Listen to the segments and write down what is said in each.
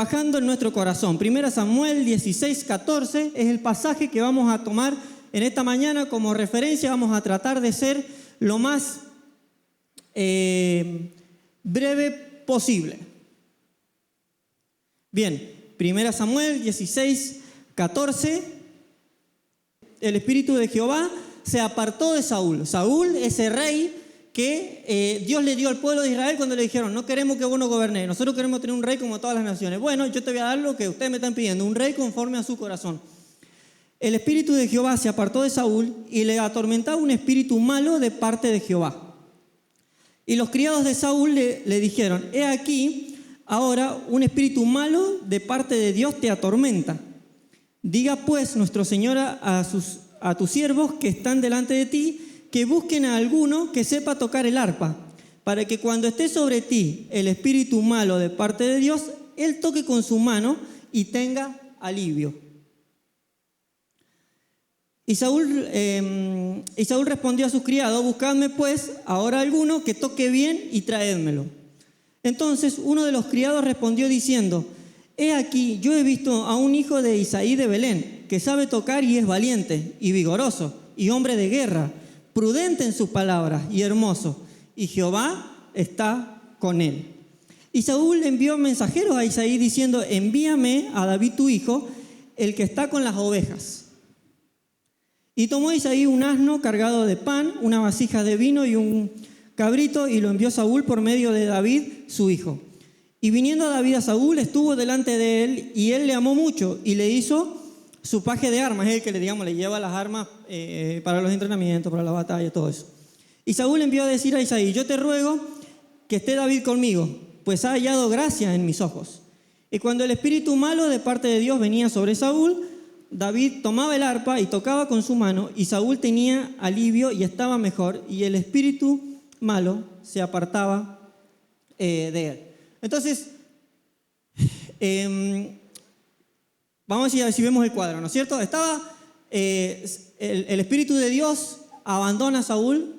trabajando en nuestro corazón. 1 Samuel 16:14 es el pasaje que vamos a tomar en esta mañana como referencia. Vamos a tratar de ser lo más breve posible. Bien, 1 Samuel 16:14. El Espíritu de Jehová se apartó de Saúl. Saúl, ese rey que Dios le dio al pueblo de Israel cuando le dijeron: no queremos que vos nos gobernes, nosotros queremos tener un rey como todas las naciones. Bueno, yo te voy a dar lo que ustedes me están pidiendo, un rey conforme a su corazón. El Espíritu de Jehová se apartó de Saúl y le atormentaba un espíritu malo de parte de Jehová. Y los criados de Saúl le dijeron: he aquí, ahora un espíritu malo de parte de Dios te atormenta. Diga pues nuestro Señor a tus siervos que están delante de ti, que busquen a alguno que sepa tocar el arpa, para que cuando esté sobre ti el espíritu malo de parte de Dios, él toque con su mano y tenga alivio. Y Saúl respondió a sus criados: buscadme pues ahora alguno que toque bien y traédmelo. Entonces uno de los criados respondió diciendo: he aquí, yo he visto a un hijo de Isaí de Belén, que sabe tocar y es valiente y vigoroso y hombre de guerra, prudente en sus palabras y hermoso, y Jehová está con él. Y Saúl envió mensajeros a Isaí diciendo: envíame a David tu hijo, el que está con las ovejas. Y tomó Isaí un asno cargado de pan, una vasija de vino y un cabrito, y lo envió Saúl por medio de David su hijo. Y viniendo David a Saúl, estuvo delante de él, y él le amó mucho, y le hizo su paje de armas, es el que le lleva las armas para los entrenamientos, para la batalla, todo eso. Y Saúl envió a decir a Isaí: yo te ruego que esté David conmigo, pues ha hallado gracia en mis ojos. Y cuando el espíritu malo de parte de Dios venía sobre Saúl, David tomaba el arpa y tocaba con su mano, y Saúl tenía alivio y estaba mejor, y el espíritu malo se apartaba de él. Entonces, vamos a ver si vemos el cuadro, ¿no es cierto? Estaba el Espíritu de Dios abandona a Saúl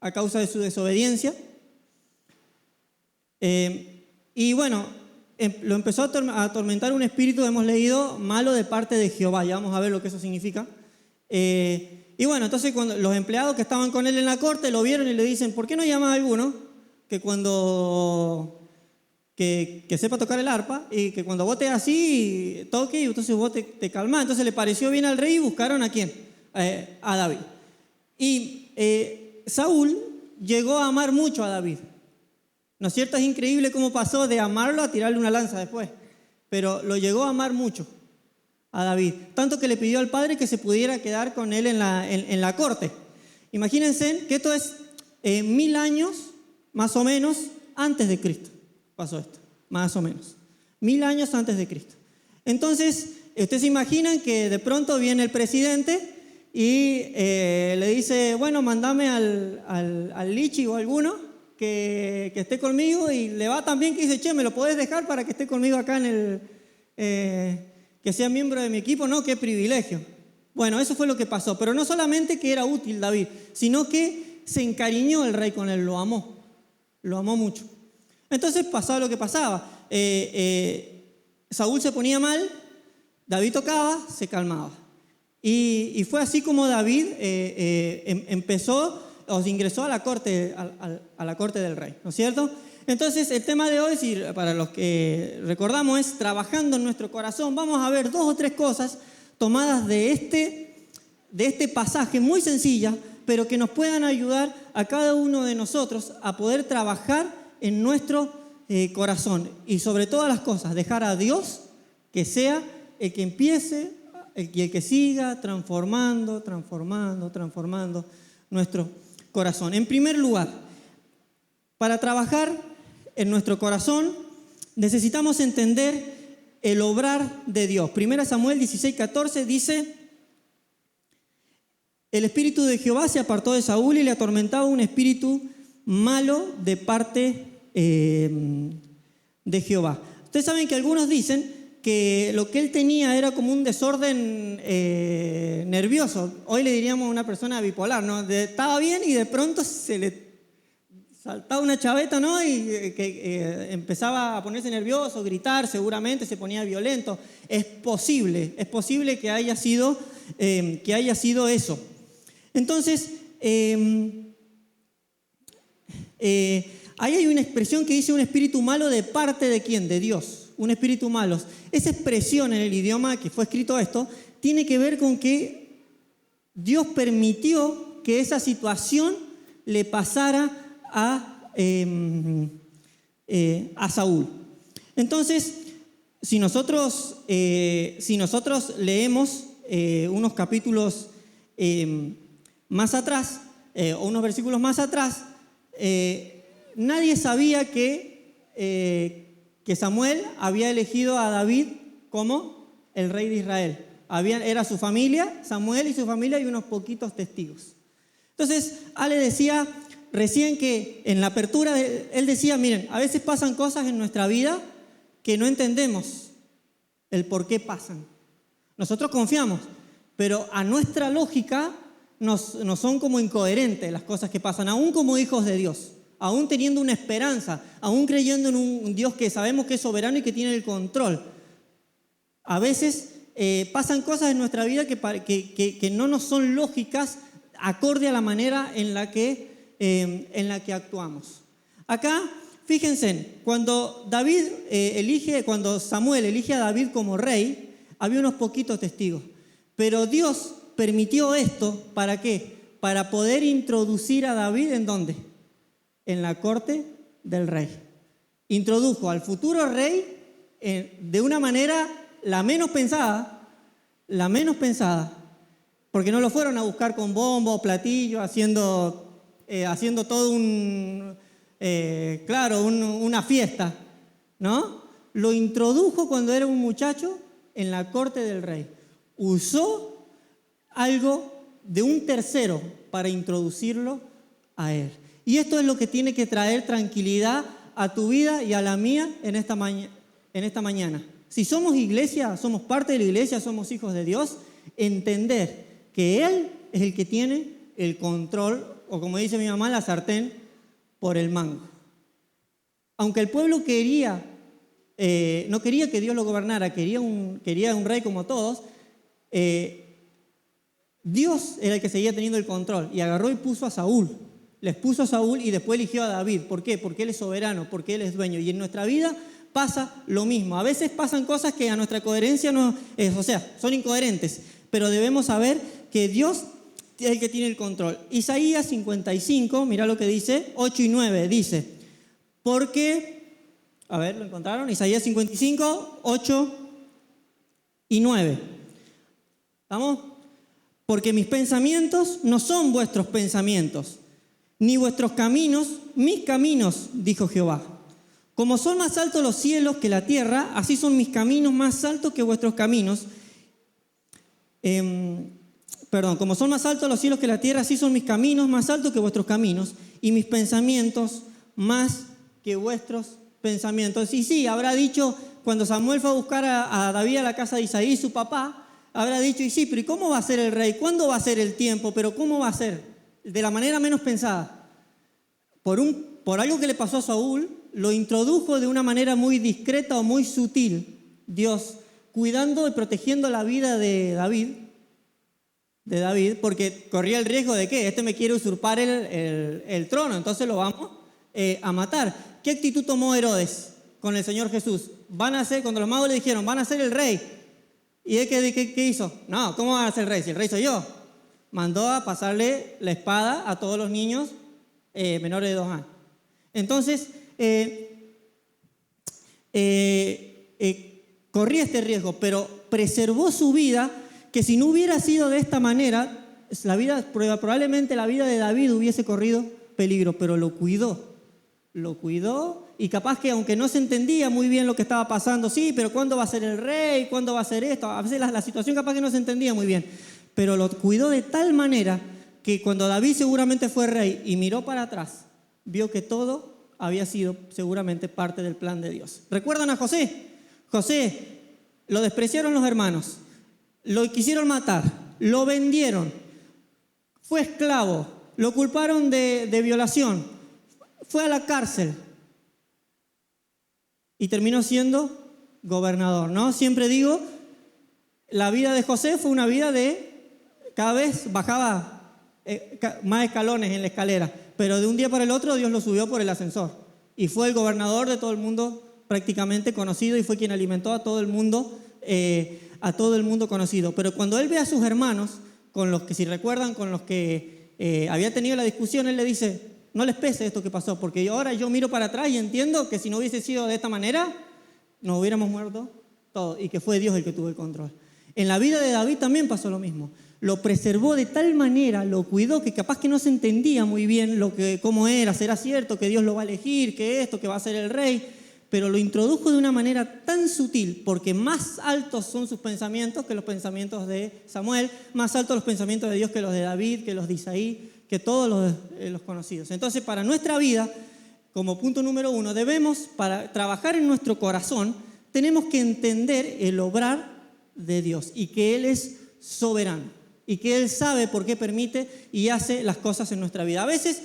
a causa de su desobediencia. Y bueno, lo empezó a atormentar un espíritu, hemos leído, malo de parte de Jehová. Ya vamos a ver lo que eso significa. Y bueno, entonces cuando los empleados que estaban con él en la corte lo vieron y le dicen: ¿por qué no llamas a alguno que cuando... Que sepa tocar el arpa, y que cuando vos te así, toque, y entonces vos te calmás? Entonces le pareció bien al rey y buscaron ¿a quién? A David. Y Saúl llegó a amar mucho a David. ¿No es cierto? Es increíble cómo pasó de amarlo a tirarle una lanza después. Pero lo llegó a amar mucho a David. Tanto que le pidió al padre que se pudiera quedar con él en la corte. Imagínense que esto es 1000 años, más o menos, antes de Cristo. Pasó esto, más o menos. 1000 años antes de Cristo. Entonces, ustedes se imaginan que de pronto viene el presidente y le dice: bueno, mandame al Lichi o alguno que esté conmigo, y le va tan bien que dice: che, ¿me lo podés dejar para que esté conmigo acá que sea miembro de mi equipo? No, qué privilegio. Bueno, eso fue lo que pasó. Pero no solamente que era útil David, sino que se encariñó el rey con él, lo amó mucho. Entonces pasaba lo que pasaba. Saúl se ponía mal, David tocaba, se calmaba. Y fue así como David empezó o se ingresó a la corte del rey, ¿no es cierto? Entonces el tema de hoy, para los que recordamos, es trabajando en nuestro corazón. Vamos a ver 2 o 3 cosas tomadas de este pasaje muy sencillas, pero que nos puedan ayudar a cada uno de nosotros a poder trabajar en nuestro corazón, y sobre todas las cosas dejar a Dios que sea el que empiece y el que siga transformando nuestro corazón. En primer lugar, para trabajar en nuestro corazón necesitamos entender el obrar de Dios. 1 Samuel 16:14 dice: el espíritu de Jehová se apartó de Saúl y le atormentaba un espíritu malo de parte de Jehová. Ustedes saben que algunos dicen que lo que él tenía era como un desorden nervioso. Hoy le diríamos a una persona bipolar, ¿no? Estaba bien y de pronto se saltaba una chaveta, ¿no? Y empezaba a ponerse nervioso, gritar, seguramente se ponía violento. Es posible que haya sido eso. Entonces, ahí hay una expresión que dice un espíritu malo de parte de ¿quién? De Dios, un espíritu malo. Esa expresión en el idioma que fue escrito esto tiene que ver con que Dios permitió que esa situación le pasara a Saúl. Entonces, si nosotros leemos unos capítulos más atrás, o unos versículos más atrás, nadie sabía que Samuel había elegido a David como el rey de Israel. Era su familia, Samuel y su familia, y unos poquitos testigos. Entonces, Ale decía recién que en la apertura, él decía, miren, a veces pasan cosas en nuestra vida que no entendemos el por qué pasan. Nosotros confiamos, pero a nuestra lógica nos son como incoherentes las cosas que pasan, aún como hijos de Dios, aún teniendo una esperanza, aún creyendo en un Dios que sabemos que es soberano y que tiene el control. A veces pasan cosas en nuestra vida que no nos son lógicas acorde a la manera en la que actuamos. Acá, fíjense, cuando Samuel elige a David como rey, había unos poquitos testigos, pero Dios permitió esto, ¿para qué? Para poder introducir a David, ¿en dónde? En la corte del rey. Introdujo al futuro rey de una manera la menos pensada, porque no lo fueron a buscar con bombo, platillo, haciendo todo una fiesta, ¿no? Lo introdujo cuando era un muchacho en la corte del rey. Usó algo de un tercero para introducirlo a él. Y esto es lo que tiene que traer tranquilidad a tu vida y a la mía en esta mañana. Si somos iglesia, somos parte de la iglesia, somos hijos de Dios, entender que Él es el que tiene el control, o como dice mi mamá, la sartén por el mango. Aunque el pueblo no quería que Dios lo gobernara, quería un rey como todos, Dios era el que seguía teniendo el control y agarró y puso a Saúl. Les puso a Saúl y después eligió a David. ¿Por qué? Porque Él es soberano, porque Él es dueño. Y en nuestra vida pasa lo mismo. A veces pasan cosas que a nuestra coherencia son incoherentes, pero debemos saber que Dios es el que tiene el control. Isaías 55, mira lo que dice, 8 y 9, dice, porque, a ver, ¿lo encontraron? Isaías 55, 8 y 9. ¿Estamos? Porque mis pensamientos no son vuestros pensamientos, ni vuestros caminos, mis caminos, dijo Jehová. Como son más altos los cielos que la tierra, así son mis caminos más altos que vuestros caminos. Como son más altos los cielos que la tierra, así son mis caminos más altos que vuestros caminos, y mis pensamientos más que vuestros pensamientos. Y sí, habrá dicho, cuando Samuel fue a buscar a David a la casa de Isaí, su papá, habrá dicho, y sí, pero ¿y cómo va a ser el rey? ¿Cuándo va a ser el tiempo? ¿Pero cómo va a ser? De la manera menos pensada. Por algo que le pasó a Saúl, lo introdujo de una manera muy discreta o muy sutil, Dios, cuidando y protegiendo la vida de David, porque corría el riesgo de que me quiere usurpar el trono, entonces lo vamos a matar. ¿Qué actitud tomó Herodes con el Señor Jesús? Cuando los magos le dijeron, van a ser el rey. ¿Y él qué hizo? No, ¿cómo van a ser el rey? Si el rey soy yo. Mandó a pasarle la espada a todos los niños menores de 2 años. Entonces, corría este riesgo, pero preservó su vida, que si no hubiera sido de esta manera, probablemente la vida de David hubiese corrido peligro, pero lo cuidó y capaz que aunque no se entendía muy bien lo que estaba pasando, sí, pero ¿cuándo va a ser el rey? ¿Cuándo va a ser esto? A veces la situación capaz que no se entendía muy bien, pero lo cuidó de tal manera que cuando David seguramente fue rey y miró para atrás, vio que todo había sido seguramente parte del plan de Dios. ¿Recuerdan a José? José lo despreciaron los hermanos, lo quisieron matar, lo vendieron, fue esclavo, lo culparon de violación, fue a la cárcel y terminó siendo gobernador, ¿no? Siempre digo, la vida de José fue una vida de cada vez bajaba más escalones en la escalera, pero de un día para el otro Dios lo subió por el ascensor y fue el gobernador de todo el mundo prácticamente conocido y fue quien alimentó a todo el mundo conocido. Pero cuando él ve a sus hermanos, con los que, si recuerdan, con los que había tenido la discusión, él le dice, no les pese esto que pasó, porque ahora yo miro para atrás y entiendo que si no hubiese sido de esta manera, nos hubiéramos muerto todos y que fue Dios el que tuvo el control. En la vida de David también pasó lo mismo. Lo preservó de tal manera, lo cuidó, que capaz que no se entendía muy bien cómo era, será cierto que Dios lo va a elegir, que esto, que va a ser el rey, pero lo introdujo de una manera tan sutil, porque más altos son sus pensamientos que los pensamientos de Samuel, más altos los pensamientos de Dios que los de David, que los de Isaí, que todos los conocidos. Entonces, para nuestra vida, como punto número 1, para trabajar en nuestro corazón, tenemos que entender el obrar de Dios y que Él es soberano y que Él sabe por qué permite y hace las cosas en nuestra vida. A veces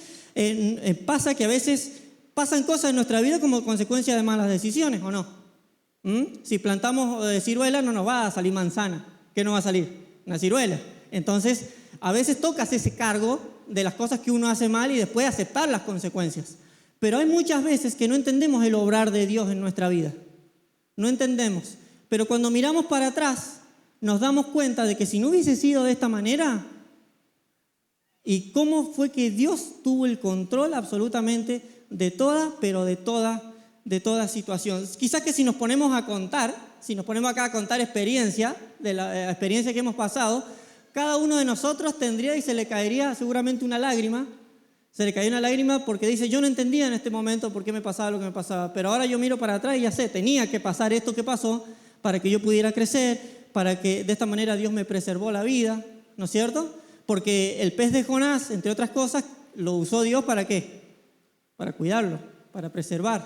pasa que a veces pasan cosas en nuestra vida como consecuencia de malas decisiones, ¿o no? Si plantamos ciruela no nos va a salir manzana. ¿Qué nos va a salir? Una ciruela. Entonces, a veces toca ese cargo de las cosas que uno hace mal y después aceptar las consecuencias. Pero hay muchas veces que no entendemos el obrar de Dios en nuestra vida. No entendemos. Pero cuando miramos para atrás, nos damos cuenta de que si no hubiese sido de esta manera, y cómo fue que Dios tuvo el control absolutamente de toda situación. Quizás que si nos ponemos acá a contar experiencia, de la experiencia que hemos pasado, cada uno de nosotros tendría y se le caería seguramente una lágrima. Se le caía una lágrima porque dice, yo no entendía en este momento por qué me pasaba lo que me pasaba, pero ahora yo miro para atrás y ya sé, tenía que pasar esto que pasó para que yo pudiera crecer, para que de esta manera Dios me preservó la vida, ¿no es cierto? Porque el pez de Jonás, entre otras cosas, lo usó Dios ¿para qué? Para cuidarlo, para preservar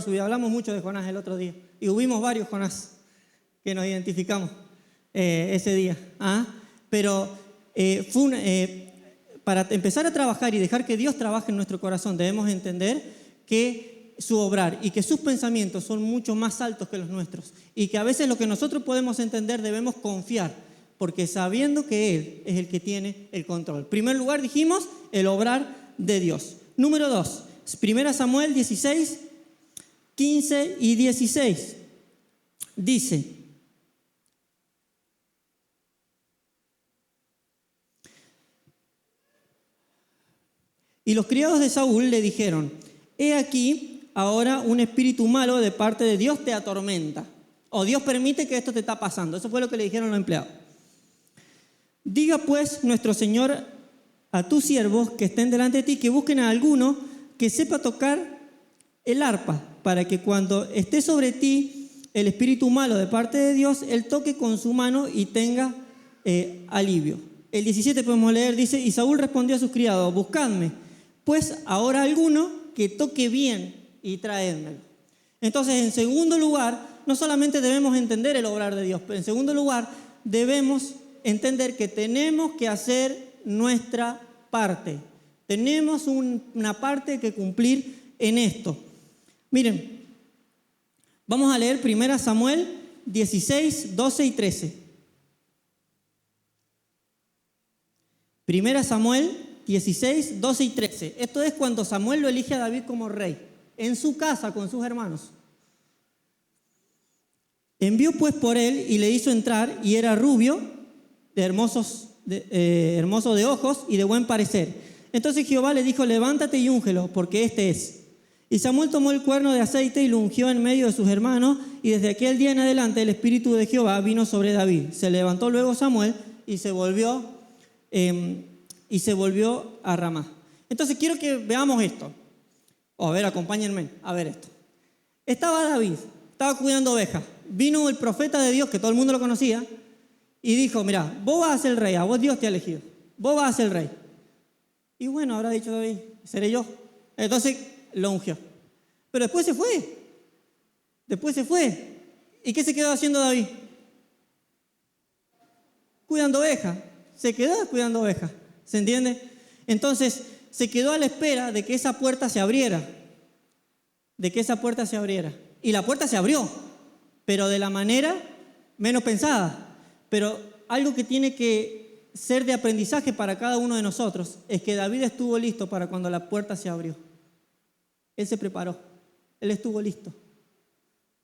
su vida. Hablamos mucho de Jonás el otro día y hubimos varios Jonás que nos identificamos ese día. Pero para empezar a trabajar y dejar que Dios trabaje en nuestro corazón, debemos entender que su obrar y que sus pensamientos son mucho más altos que los nuestros y que a veces lo que nosotros podemos entender debemos confiar, porque sabiendo que Él es el que tiene el control. En primer lugar dijimos el obrar de Dios. Número 2, 1 Samuel 16, 15 y 16. Dice: y los criados de Saúl le dijeron: he aquí, ahora un espíritu malo de parte de Dios te atormenta. O Dios permite que esto te está pasando. Eso fue lo que le dijeron los empleados. Diga pues nuestro Señor a tus siervos que estén delante de ti, que busquen a alguno que sepa tocar el arpa, para que cuando esté sobre ti el espíritu malo de parte de Dios, él toque con su mano y tenga alivio. El 17 podemos leer, dice: y Saúl respondió a sus criados: buscadme pues ahora alguno que toque bien y traédmelo. Entonces, en segundo lugar, no solamente debemos entender el obrar de Dios, pero en segundo lugar, debemos entender que tenemos que hacer nuestra parte. Tenemos una parte que cumplir en esto. Miren, vamos a leer 1 Samuel 16, 12 y 13. 1 Samuel 16, 12 y 13. Esto es cuando Samuel lo elige a David como rey, en su casa con sus hermanos. Envió pues por él y le hizo entrar, y era rubio, hermoso de ojos y de buen parecer. Entonces Jehová le dijo: levántate y úngelo, porque este es. Y Samuel tomó el cuerno de aceite y lo ungió en medio de sus hermanos, y desde aquel día en adelante el espíritu de Jehová vino sobre David. Se levantó luego Samuel y se volvió a Ramá. Entonces quiero que veamos esto. A ver, acompáñenme a ver esto. Estaba David, estaba cuidando ovejas. Vino el profeta de Dios, que todo el mundo lo conocía, y dijo: mira, vos vas a ser el rey, a vos Dios te ha elegido, vos vas a ser el rey. Y bueno, habrá dicho David: seré yo. Entonces lo ungió. Pero después se fue. ¿Y qué se quedó haciendo David? Cuidando ovejas. Se quedó cuidando ovejas. ¿Se entiende? Entonces, se quedó a la espera de que esa puerta se abriera. Y la puerta se abrió, pero de la manera menos pensada. Pero algo que tiene que ser de aprendizaje para cada uno de nosotros es que David estuvo listo para cuando la puerta se abrió. Él se preparó, él estuvo listo.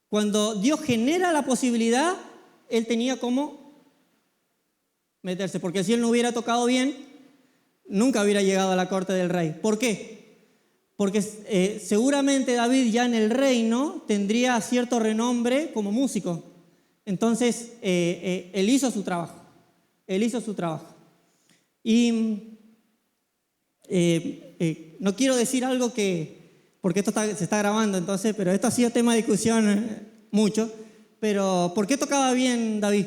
Cuando Dios genera la posibilidad, él tenía cómo meterse, porque si él no hubiera tocado bien, nunca hubiera llegado a la corte del rey. ¿Por qué? Porque seguramente David ya en el reino tendría cierto renombre como músico. Entonces, él hizo su trabajo. Y no quiero decir algo porque esto se está grabando, entonces, pero esto ha sido tema de discusión mucho. Pero, ¿por qué tocaba bien David?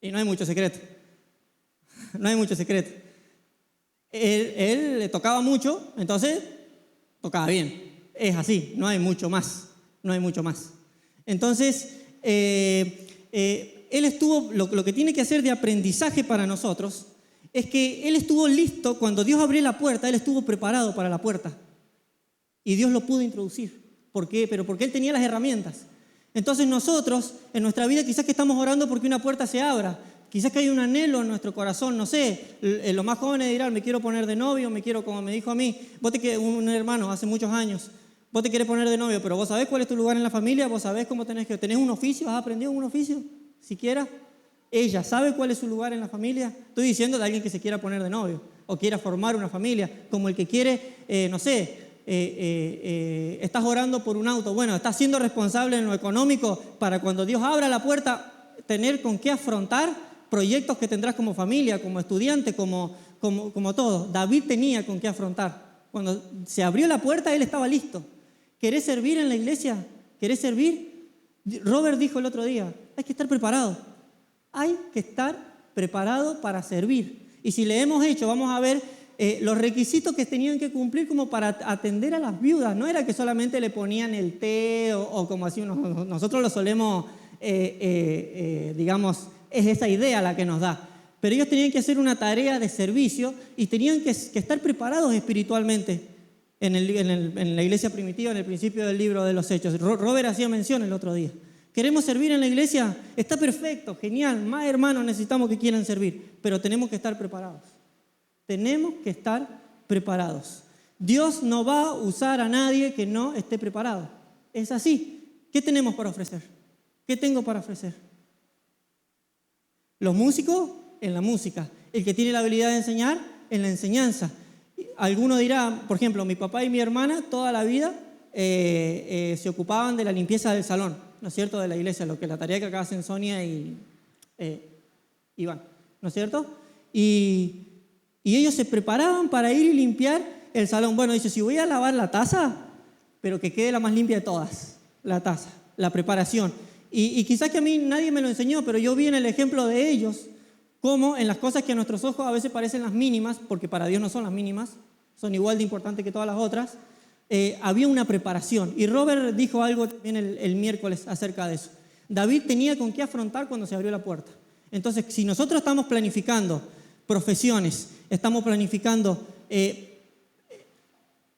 Y no hay mucho secreto. Él le tocaba mucho, entonces tocaba bien. Es así, no hay mucho más. Entonces, él estuvo, lo que tiene que hacer de aprendizaje para nosotros es que él estuvo listo, cuando Dios abrió la puerta, él estuvo preparado para la puerta. Y Dios lo pudo introducir. ¿Por qué? Pero porque él tenía las herramientas. Entonces nosotros, en nuestra vida, quizás que estamos orando porque una puerta se abra. Quizás que hay un anhelo en nuestro corazón, no sé. Los más jóvenes dirán, me quiero poner de novio, como me dijo a mí, un hermano hace muchos años, vos te querés poner de novio, pero vos sabés cuál es tu lugar en la familia, vos sabés cómo tenés un oficio, ¿has aprendido un oficio? Siquiera. Ella sabe cuál es su lugar en la familia. Estoy diciendo de alguien que se quiera poner de novio o quiera formar una familia, como el que quiere, estás orando por un auto. Bueno, estás siendo responsable en lo económico para cuando Dios abra la puerta, tener con qué afrontar proyectos que tendrás como familia, como estudiante, como todo. David tenía con qué afrontar. Cuando se abrió la puerta, él estaba listo. ¿Querés servir en la iglesia? ¿Querés servir? Robert dijo el otro día, hay que estar preparado. Hay que estar preparado para servir. Y si le hemos hecho, vamos a ver los requisitos que tenían que cumplir como para atender a las viudas. No era que solamente le ponían el té o como así nosotros lo solemos, digamos, es esa idea la que nos da. Pero ellos tenían que hacer una tarea de servicio y tenían que estar preparados espiritualmente en la iglesia primitiva, en el principio del libro de los Hechos. Robert hacía mención el otro día. ¿Queremos servir en la iglesia? Está perfecto, genial. Más hermanos necesitamos que quieran servir, pero tenemos que estar preparados. Dios no va a usar a nadie que no esté preparado. Es así. ¿Qué tenemos para ofrecer? ¿Qué tengo para ofrecer? Los músicos, en la música. El que tiene la habilidad de enseñar, en la enseñanza. Alguno dirá, por ejemplo, mi papá y mi hermana toda la vida se ocupaban de la limpieza del salón, ¿no es cierto?, de la iglesia, la tarea que acá hacen Sonia y Iván, ¿no es cierto? Y ellos se preparaban para ir y limpiar el salón. Bueno, dice, si voy a lavar la taza, pero que quede la más limpia de todas, la taza, la preparación. Y quizás que a mí nadie me lo enseñó, pero yo vi en el ejemplo de ellos cómo en las cosas que a nuestros ojos a veces parecen las mínimas, porque para Dios no son las mínimas, son igual de importantes que todas las otras, había una preparación. Y Robert dijo algo también el miércoles acerca de eso. David tenía con qué afrontar cuando se abrió la puerta. Entonces, si nosotros estamos planificando profesiones, estamos planificando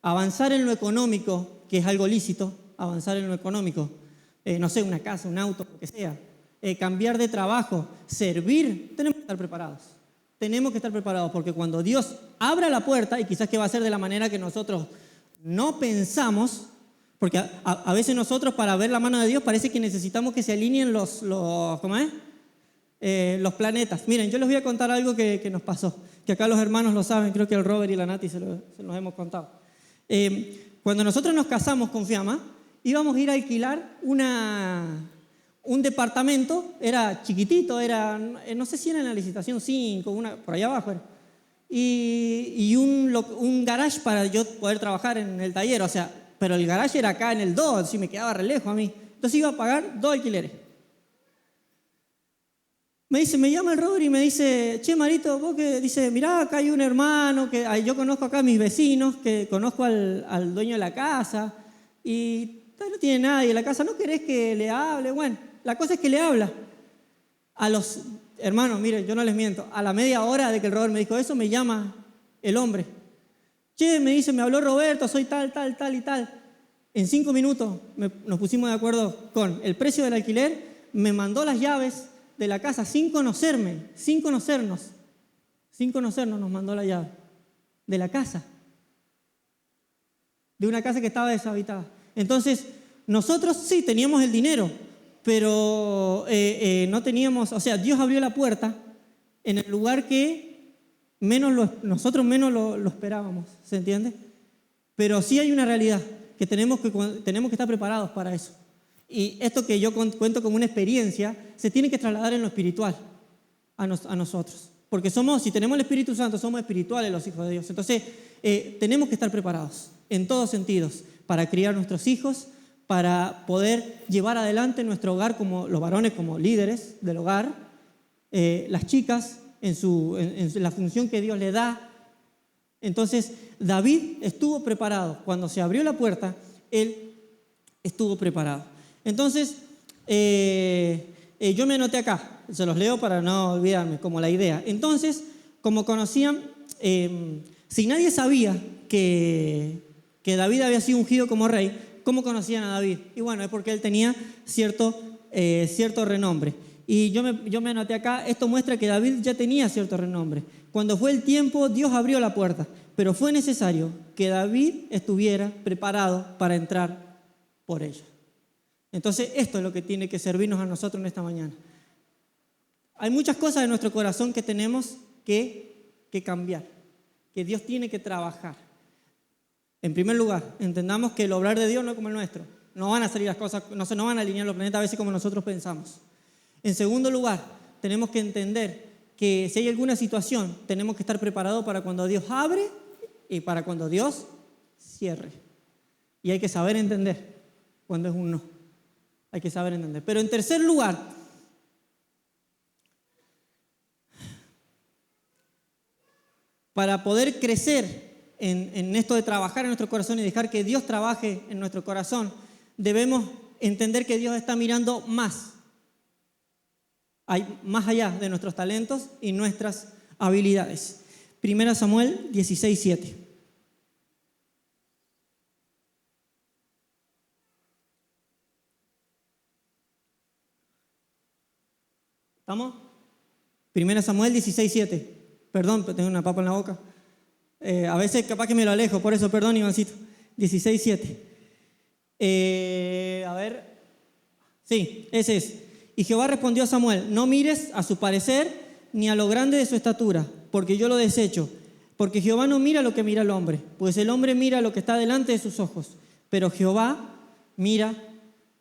avanzar en lo económico, que es algo lícito, avanzar en lo económico, no sé, una casa, un auto, lo que sea, cambiar de trabajo, servir, tenemos que estar preparados. Tenemos que estar preparados porque cuando Dios abra la puerta, y quizás que va a ser de la manera que nosotros no pensamos, porque a veces nosotros para ver la mano de Dios parece que necesitamos que se alineen los planetas. Miren, yo les voy a contar algo que nos pasó, que acá los hermanos lo saben, creo que el Robert y la Nati se los hemos contado. Cuando nosotros nos casamos con Fiamma, íbamos a ir a alquilar un departamento, era chiquitito, era, no sé si era en la licitación 5, por allá abajo era, y un garage para yo poder trabajar en el taller, o sea, pero el garage era acá en el 2, así me quedaba re lejos a mí. Entonces iba a pagar 2 alquileres. Me llama el Robert y me dice, che Marito, vos que, dice, mirá, acá hay un hermano, que yo conozco acá a mis vecinos, que conozco al dueño de la casa, y no tiene nadie en la casa, ¿no querés que le hable? Bueno, la cosa es que le habla. A los hermano, mire, yo no les miento, a la media hora de que el Robert me dijo eso, me llama el hombre. Che, me dice, me habló Roberto, soy tal, tal, tal y tal. En 5 minutos nos pusimos de acuerdo con el precio del alquiler, me mandó las llaves de la casa sin conocerme, sin conocernos nos mandó la llave de la casa, de una casa que estaba deshabitada. Entonces, nosotros sí teníamos el dinero, pero no teníamos, o sea, Dios abrió la puerta en el lugar que nosotros menos lo esperábamos, ¿se entiende? Pero sí hay una realidad, que tenemos que estar preparados para eso. Y esto que yo cuento como una experiencia, se tiene que trasladar en lo espiritual a nosotros. Porque si tenemos el Espíritu Santo, somos espirituales los hijos de Dios. Entonces, tenemos que estar preparados en todos sentidos para criar nuestros hijos, para poder llevar adelante nuestro hogar como los varones, como líderes del hogar, las chicas en la función que Dios le da. Entonces, David estuvo preparado. Cuando se abrió la puerta, él estuvo preparado. Entonces, yo me anoté acá, se los leo para no olvidarme, como la idea. Entonces, como conocían, si nadie sabía que David había sido ungido como rey, ¿cómo conocían a David? Y bueno, es porque él tenía cierto renombre. Y yo me anoté acá, esto muestra que David ya tenía cierto renombre. Cuando fue el tiempo, Dios abrió la puerta, pero fue necesario que David estuviera preparado para entrar por ella. Entonces, esto es lo que tiene que servirnos a nosotros en esta mañana. Hay muchas cosas en nuestro corazón que tenemos que cambiar, que Dios tiene que trabajar. En primer lugar, entendamos que el obrar de Dios no es como el nuestro. No van a salir las cosas, no van a alinear los planetas a veces como nosotros pensamos. En segundo lugar, tenemos que entender que si hay alguna situación, tenemos que estar preparados para cuando Dios abre y para cuando Dios cierre. Y hay que saber entender cuando es un no. Hay que saber entender. Pero en tercer lugar, para poder crecer en esto de trabajar en nuestro corazón y dejar que Dios trabaje en nuestro corazón, debemos entender que Dios está mirando más allá de nuestros talentos y nuestras habilidades. 1 Samuel 16:7. ¿Estamos? 1 Samuel 16:7. Perdón, tengo una papa en la boca. A veces capaz que me lo alejo, por eso, perdón, Ivancito. 16:7. A ver. Sí, ese es. Y Jehová respondió a Samuel: no mires a su parecer ni a lo grande de su estatura, porque yo lo desecho. Porque Jehová no mira lo que mira el hombre, pues el hombre mira lo que está delante de sus ojos, pero Jehová mira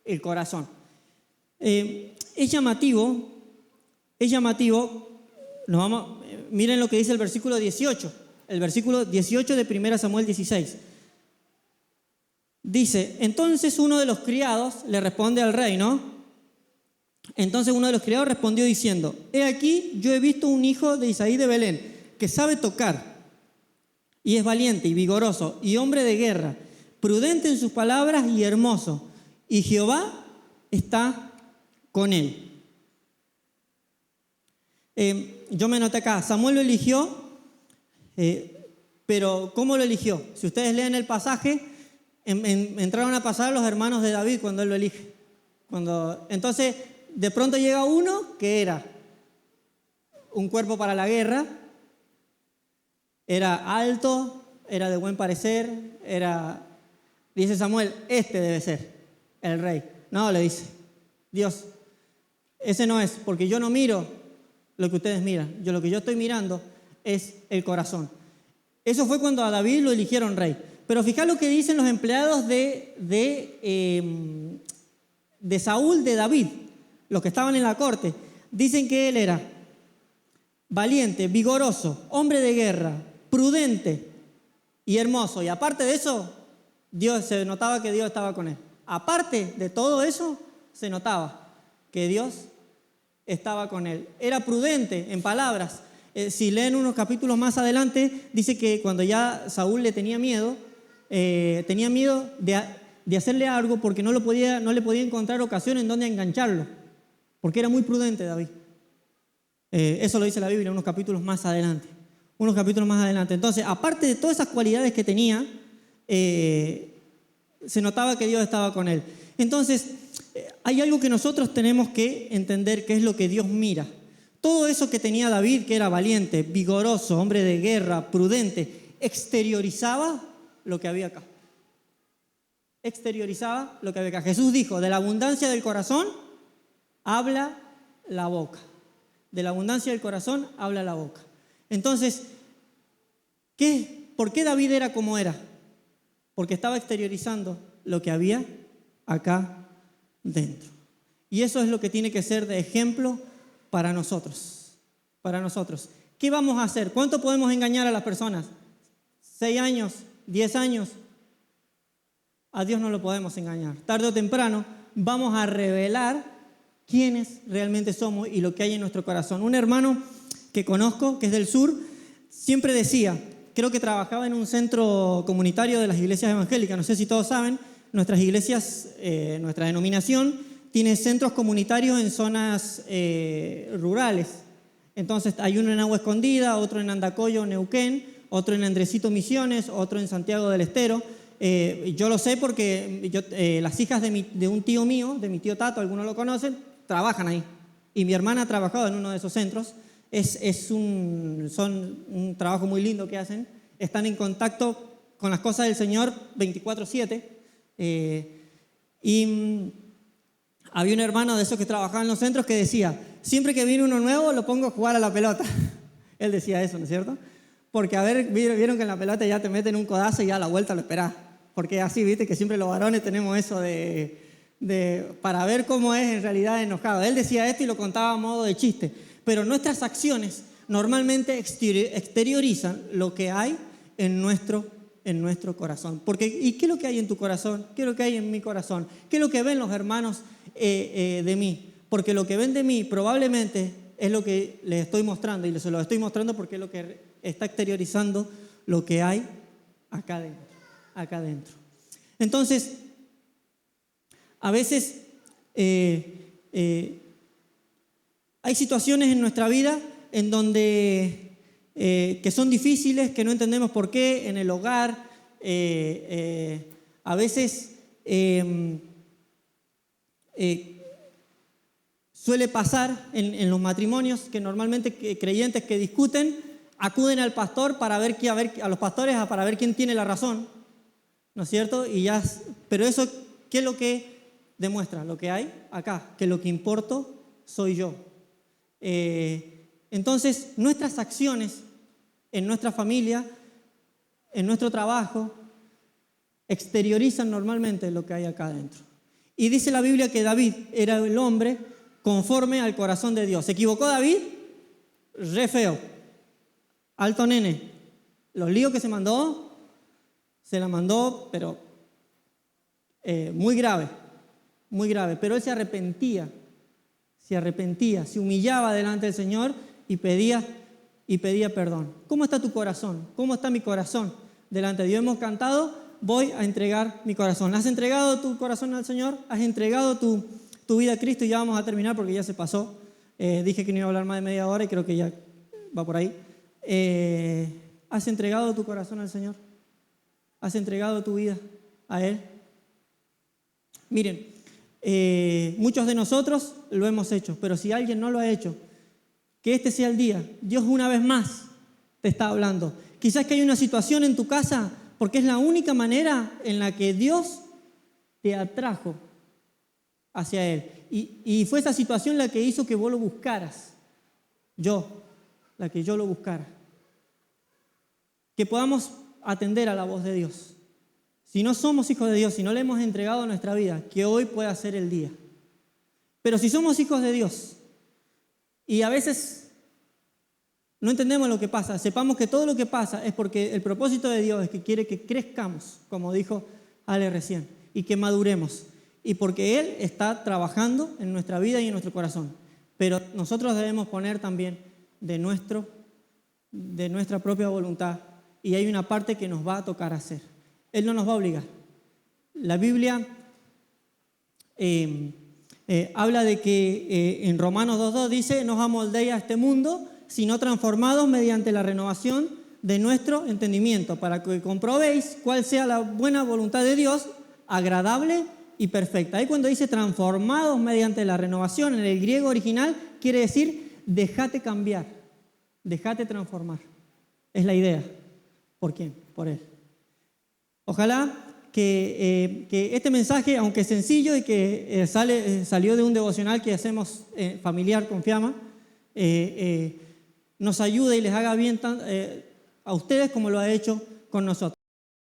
el corazón. Es llamativo. Miren lo que dice el versículo 18. El versículo 18 de 1 Samuel 16. Dice, entonces uno de los criados le responde al rey, ¿no? Entonces uno de los criados respondió diciendo: he aquí, yo he visto un hijo de Isaí de Belén, que sabe tocar, y es valiente y vigoroso, y hombre de guerra, prudente en sus palabras y hermoso, y Jehová está con él. Yo me anoté acá, Samuel lo eligió, pero ¿cómo lo eligió? Si ustedes leen el pasaje, entraron a pasar los hermanos de David cuando él lo elige. Entonces, de pronto llega uno que era un cuerpo para la guerra, era alto, era de buen parecer, dice Samuel, este debe ser el rey. No, le dice Dios, ese no es, porque yo no miro lo que ustedes miran. Lo que yo estoy mirando es el corazón. Eso fue cuando a David lo eligieron rey. Pero fijá lo que dicen los empleados de Saúl, de David, los que estaban en la corte. Dicen que él era valiente, vigoroso, hombre de guerra, prudente y hermoso. Y aparte de eso, se notaba que Dios estaba con él. Aparte de todo eso, se notaba que Dios estaba con él. Era prudente en palabras. Si leen unos capítulos más adelante, dice que cuando ya Saúl le tenía miedo de hacerle algo porque no le podía encontrar ocasión en donde engancharlo, porque era muy prudente David. Eso lo dice la Biblia unos capítulos más adelante. Unos capítulos más adelante. Entonces, aparte de todas esas cualidades que tenía, se notaba que Dios estaba con él. Entonces, hay algo que nosotros tenemos que entender, que es lo que Dios mira. Todo eso que tenía David, que era valiente, vigoroso, hombre de guerra, prudente, exteriorizaba lo que había acá. Exteriorizaba lo que había acá. Jesús dijo, de la abundancia del corazón habla la boca. De la abundancia del corazón habla la boca. Entonces, ¿por qué David era como era? Porque estaba exteriorizando lo que había acá dentro. Y eso es lo que tiene que ser de ejemplo para nosotros. Para nosotros. ¿Qué vamos a hacer? ¿Cuánto podemos engañar a las personas? 6 años, 10 años. A Dios no lo podemos engañar. Tarde o temprano vamos a revelar quiénes realmente somos y lo que hay en nuestro corazón. Un hermano que conozco, que es del sur, siempre decía, creo que trabajaba en un centro comunitario de las iglesias evangélicas, no sé si todos saben, nuestras iglesias, nuestra denominación tiene centros comunitarios en zonas rurales. Entonces hay uno en Agua Escondida, otro en Andacollo, Neuquén, otro en Andresito, Misiones, otro en Santiago del Estero. Yo lo sé porque las hijas de un tío mío, de mi tío Tato, algunos lo conocen, trabajan ahí. Y mi hermana ha trabajado en uno de esos centros. Son un trabajo muy lindo que hacen. Están en contacto con las cosas del Señor 24/7. Había un hermano de esos que trabajaba en los centros que decía, siempre que viene uno nuevo lo pongo a jugar a la pelota. Él decía eso, ¿no es cierto? Porque vieron que en la pelota ya te meten un codazo y ya a la vuelta lo esperás. Porque así, viste, que siempre los varones tenemos eso para ver cómo es en realidad enojado. Él decía esto y lo contaba a modo de chiste. Pero nuestras acciones normalmente exteriorizan lo que hay en nuestro corazón. Porque, ¿y qué es lo que hay en tu corazón? ¿Qué es lo que hay en mi corazón? ¿Qué es lo que ven los hermanos de mí? Porque lo que ven de mí probablemente es lo que les estoy mostrando. Y se lo estoy mostrando porque es lo que está exteriorizando lo que hay acá dentro. Entonces, a veces hay situaciones en nuestra vida en donde que son difíciles, que no entendemos por qué, en el hogar. A veces suele pasar en los matrimonios que normalmente creyentes que discuten acuden al pastor a los pastores para ver quién tiene la razón, ¿no es cierto? Pero eso, ¿qué es lo que demuestra? Lo que hay acá, que lo que importo soy yo. Entonces, nuestras acciones en nuestra familia, en nuestro trabajo, exteriorizan normalmente lo que hay acá adentro. Y dice la Biblia que David era el hombre conforme al corazón de Dios. ¿Se equivocó David? Re feo. Alto nene. Los líos que se la mandó, pero muy grave, muy grave. Pero él se arrepentía, se humillaba delante del Señor y pedía perdón. ¿Cómo está tu corazón? ¿Cómo está mi corazón delante de Dios? Hemos cantado, voy a entregar mi corazón. ¿Has entregado tu corazón al Señor? ¿Has entregado tu vida a Cristo? Y ya vamos a terminar porque ya se pasó. Dije que no iba a hablar más de media hora y creo que ya va por ahí. ¿Has entregado tu corazón al Señor? ¿Has entregado tu vida a Él? Miren, muchos de nosotros lo hemos hecho, pero si alguien no lo ha hecho, que este sea el día. Dios una vez más te está hablando. Quizás que hay una situación en tu casa, porque es la única manera en la que Dios te atrajo hacia Él. Y fue esa situación la que hizo que vos lo buscaras. La que yo lo buscara. Que podamos atender a la voz de Dios. Si no somos hijos de Dios, si no le hemos entregado nuestra vida, que hoy pueda ser el día. Pero si somos hijos de Dios, y a veces no entendemos lo que pasa, sepamos que todo lo que pasa es porque el propósito de Dios es que quiere que crezcamos, como dijo Ale recién, y que maduremos. Y porque Él está trabajando en nuestra vida y en nuestro corazón. Pero nosotros debemos poner también de nuestra propia voluntad. Y hay una parte que nos va a tocar hacer. Él no nos va a obligar. La Biblia Habla de que en Romanos 2.2 dice, no os amoldéis a este mundo, sino transformados mediante la renovación de nuestro entendimiento, para que comprobéis cuál sea la buena voluntad de Dios, agradable y perfecta. Ahí cuando dice transformados mediante la renovación, en el griego original, quiere decir déjate cambiar, déjate transformar. Es la idea. ¿Por quién? Por Él. Ojalá que este mensaje, aunque sencillo y que salió de un devocional que hacemos familiar con Fiamma, nos ayude y les haga bien a ustedes como lo ha hecho con nosotros.